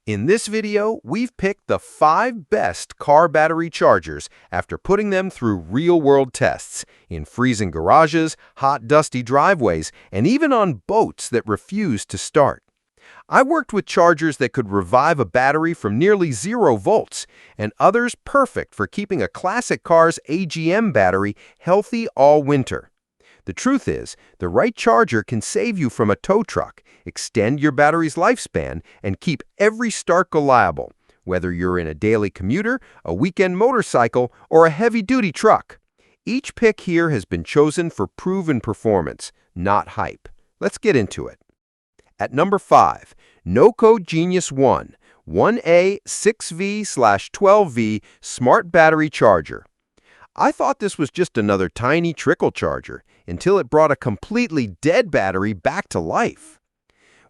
In this video, we've picked the 5 best car battery chargers after putting them through real-world tests in freezing garages, hot, dusty driveways, and even on boats that refuse to start. I worked with chargers that could revive a battery from nearly 0 volts, and others perfect for keeping a classic car's AGM battery healthy all winter. The truth is, the right charger can save you from a tow truck, extend your battery's lifespan, and keep every start reliable, whether you're in a daily commuter, a weekend motorcycle, or a heavy-duty truck. Each pick here has been chosen for proven performance, not hype. Let's get into it. At number 5, Noco Genius 1A 6V/12V Smart Battery Charger. I thought this was just another tiny trickle charger until it brought a completely dead battery back to life.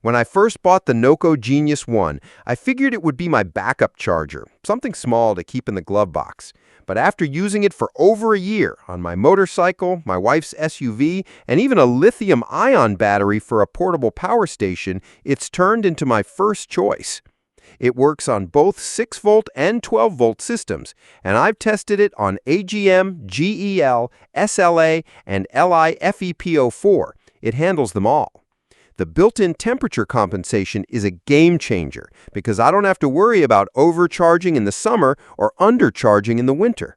When I first bought the Noco Genius 1, I figured it would be my backup charger, something small to keep in the glove box. But after using it for over a year on my motorcycle, my wife's SUV, and even a lithium-ion battery for a portable power station, it's turned into my first choice. It works on both 6-volt and 12-volt systems, and I've tested it on AGM, GEL, SLA, and LiFePO4. It handles them all. The built-in temperature compensation is a game changer because I don't have to worry about overcharging in the summer or undercharging in the winter.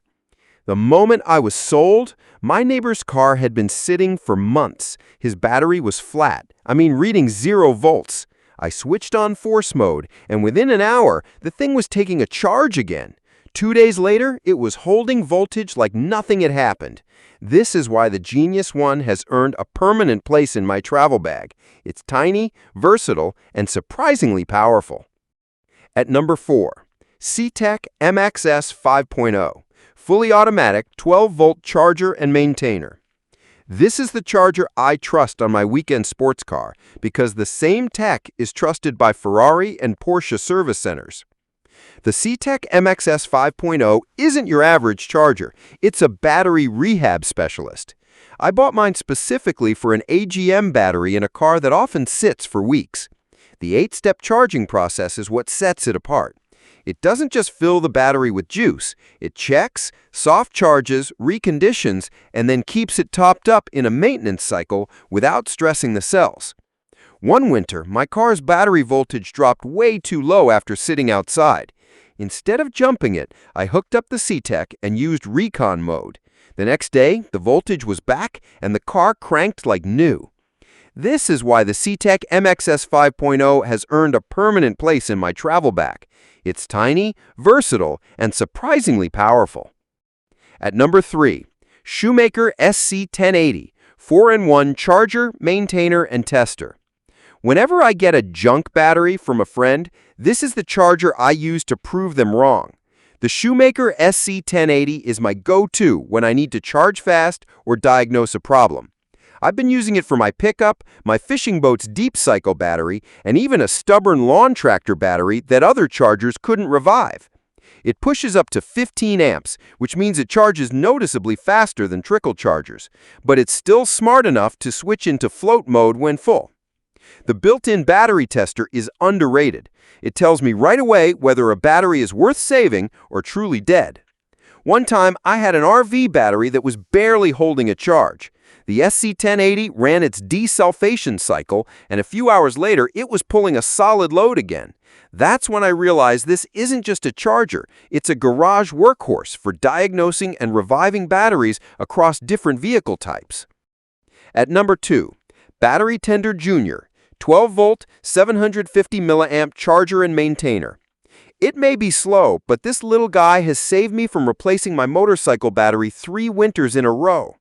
The moment I was sold, my neighbor's car had been sitting for months. His battery was flat, reading 0 volts. I switched on force mode, and within an hour, the thing was taking a charge again. 2 days later, it was holding voltage like nothing had happened. This is why the Genius 1 has earned a permanent place in my travel bag. It's tiny, versatile, and surprisingly powerful. At number 4, CTEK MXS 5.0, fully automatic 12-volt charger and maintainer. This is the charger I trust on my weekend sports car because the same tech is trusted by Ferrari and Porsche service centers. The CTEK MXS 5.0 isn't your average charger. It's a battery rehab specialist. I bought mine specifically for an AGM battery in a car that often sits for weeks. The 8-step charging process is what sets it apart. It doesn't just fill the battery with juice. It checks, soft charges, reconditions, and then keeps it topped up in a maintenance cycle without stressing the cells. One winter, my car's battery voltage dropped way too low after sitting outside. Instead of jumping it, I hooked up the CTEK and used recon mode. The next day, the voltage was back and the car cranked like new. This is why the CTEK MXS 5.0 has earned a permanent place in my travel bag. It's tiny, versatile, and surprisingly powerful. At number 3, Schumacher SC1080, 4-in-1 charger, maintainer, and tester. Whenever I get a junk battery from a friend, this is the charger I use to prove them wrong. The Schumacher SC1080 is my go-to when I need to charge fast or diagnose a problem. I've been using it for my pickup, my fishing boat's deep cycle battery, and even a stubborn lawn tractor battery that other chargers couldn't revive. It pushes up to 15 amps, which means it charges noticeably faster than trickle chargers, but it's still smart enough to switch into float mode when full. The built-in battery tester is underrated. It tells me right away whether a battery is worth saving or truly dead. One time, I had an RV battery that was barely holding a charge. The SC1080 ran its desulfation cycle, and a few hours later, it was pulling a solid load again. That's when I realized this isn't just a charger, it's a garage workhorse for diagnosing and reviving batteries across different vehicle types. At number 2, Battery Tender Jr., 12-volt, 750 milliamp charger and maintainer. It may be slow, but this little guy has saved me from replacing my motorcycle battery 3 winters in a row.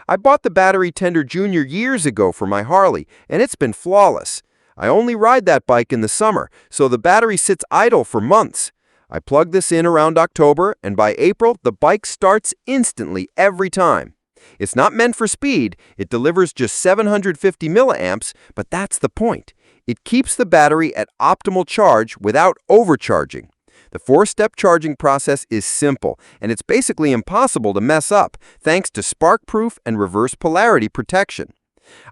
I bought the Battery Tender Jr. years ago for my Harley, and it's been flawless. I only ride that bike in the summer, so the battery sits idle for months. I plug this in around October, and by April, the bike starts instantly every time. It's not meant for speed. It delivers just 750 milliamps, but that's the point. It keeps the battery at optimal charge without overcharging. The 4-step charging process is simple, and it's basically impossible to mess up thanks to spark-proof and reverse polarity protection.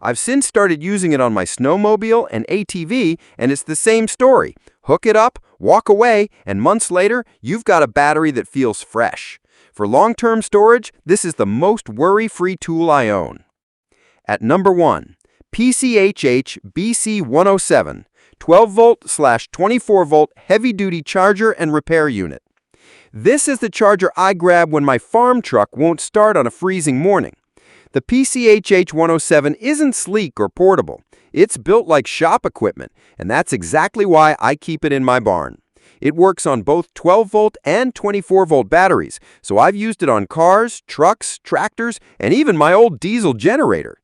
I've since started using it on my snowmobile and ATV, and it's the same story. Hook it up, walk away, and months later, you've got a battery that feels fresh. For long-term storage, this is the most worry-free tool I own. At number 1, PCHH BC107, 12-volt/24-volt heavy-duty charger and repair unit. This is the charger I grab when my farm truck won't start on a freezing morning. The PCHH 107 isn't sleek or portable. It's built like shop equipment, and that's exactly why I keep it in my barn. It works on both 12-volt and 24-volt batteries, so I've used it on cars, trucks, tractors, and even my old diesel generator.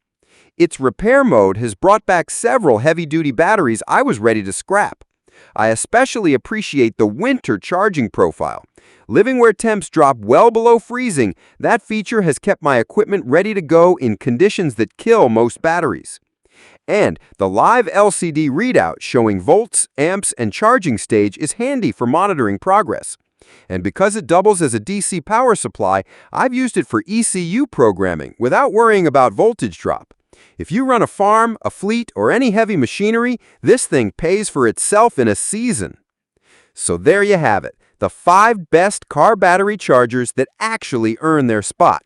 Its repair mode has brought back several heavy-duty batteries I was ready to scrap. I especially appreciate the winter charging profile. Living where temps drop well below freezing, that feature has kept my equipment ready to go in conditions that kill most batteries. And the live LCD readout showing volts, amps, and charging stage is handy for monitoring progress. And because it doubles as a DC power supply, I've used it for ECU programming without worrying about voltage drop. If you run a farm, a fleet, or any heavy machinery, this thing pays for itself in a season. So there you have it, the 5 best car battery chargers that actually earn their spot.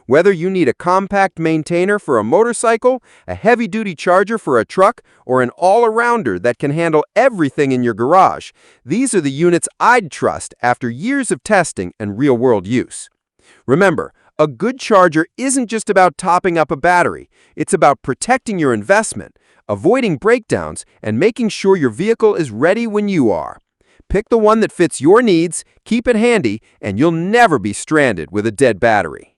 Whether you need a compact maintainer for a motorcycle, a heavy-duty charger for a truck, or an all-arounder that can handle everything in your garage, these are the units I'd trust after years of testing and real-world use. Remember, a good charger isn't just about topping up a battery. It's about protecting your investment, avoiding breakdowns, and making sure your vehicle is ready when you are. Pick the one that fits your needs, keep it handy, and you'll never be stranded with a dead battery.